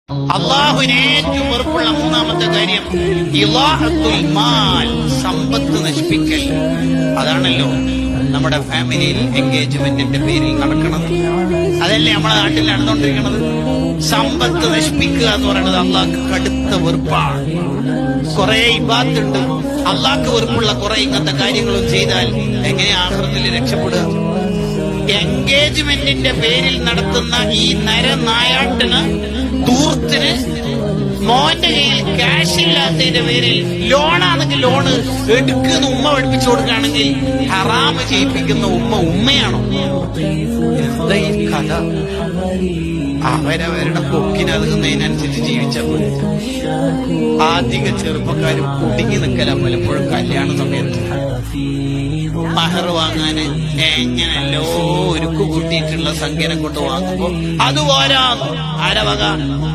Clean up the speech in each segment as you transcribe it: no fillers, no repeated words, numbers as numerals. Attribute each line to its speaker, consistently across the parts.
Speaker 1: അള്ളാഹുവിന് ഏറ്റവും വെറുപ്പുള്ള മൂന്നാമത്തെ കാര്യം ഇളാഅത്തുൽ മാൽ, സമ്പത്ത് നശിപ്പിക്കൽ. അതാണല്ലോ നമ്മുടെ ഫാമിലിയിൽ എൻഗേജ്മെന്റിന്റെ പേരിൽ നടക്കുന്നത്. അതല്ലേ നമ്മുടെ നാട്ടിൽ നടന്നുകൊണ്ടിരിക്കുന്നത്. സമ്പത്ത് നശിപ്പിക്കുക എന്ന് പറയുന്നത് അള്ളാഹ്ക്ക് കടുത്ത വെറുപ്പാണ്. കുറെ ഇബാദത്തുണ്ട്, അള്ളാഹ്ക്ക് വെറുപ്പുള്ള കുറെ ഇങ്ങനത്തെ കാര്യങ്ങളും ചെയ്താൽ എങ്ങനെയാ ആഖിറത്തിൽ രക്ഷപ്പെടുക? എൻഗേജ്മെന്റിന്റെ പേരിൽ നടത്തുന്ന ഈ നരനായാട്ടിന്, ദൂർത്തിന്, മോന്റെ കയ്യിൽ ക്യാഷ് ഇല്ലാത്തതിന്റെ പേരിൽ ലോണാണെങ്കിൽ ലോണ് എടുക്കുന്ന ഉമ്മ പഠിപ്പിച്ചു കൊടുക്കുകയാണെങ്കിൽ ഹറാമ് ചെയ്യിപ്പിക്കുന്ന ഉമ്മയാണോ? എന്താ ഈ കഥ? അവരവരുടെ പൊക്കിനതുന്നതിനനുസരിച്ച് ജീവിച്ചപ്പോൾ അധിക ചെറുപ്പക്കാരും കുടുങ്ങി നിൽക്കല പലപ്പോഴും കല്യാണ സമയത്ത്. മഹർ വാങ്ങാന് എങ്ങനെയല്ലോ ഒരുക്കു കൂട്ടിയിട്ടുള്ള സംഖ്യനെ കൊണ്ട് വാങ്ങുമ്പോ അതുപോലെ ആരവക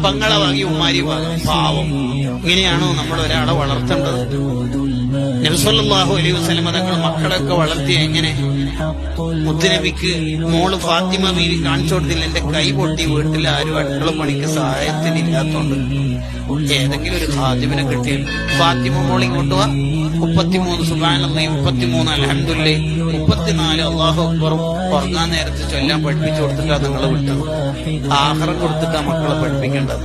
Speaker 1: പങ്ങളെ വാങ്ങി ഉമ്മാരി വാങ്ങും. പാവം. ഇങ്ങനെയാണോ നമ്മൾ ഒരാളെ വളർത്തേണ്ടത്? നബി സല്ലല്ലാഹു അലൈഹി വസല്ലം തങ്ങൾ മക്കളൊക്കെ വളർത്തിയ എങ്ങനെ? മുത്തുനബിക്ക് മോള് ഫാത്തിമ ബീവി കാണിച്ചു കൊടുത്തില്ല, എന്റെ കൈ പൊട്ടി, വീട്ടിൽ ആരും അടുക്കള പണിക്ക് സഹായത്തിനില്ലാത്തോണ്ട് ഏതെങ്കിലും ഒരു ഖാദിമിനെ കിട്ടി ഫാത്തിമ മോളി കൊണ്ടുപോവാ. 33 സുബ്ഹാനല്ലാഹ്, 33 അൽഹംദുലില്ലാഹ്, 34 അല്ലാഹു അക്ബറും ഉറങ്ങാൻ നേരത്ത് ചൊല്ലാൻ പഠിപ്പിച്ചു കൊടുത്തിട്ടാ നിങ്ങളെ വിട്ടത്. ആഖിറ കൊടുത്തിട്ടാ മക്കളെ പഠിപ്പിക്കേണ്ടത്.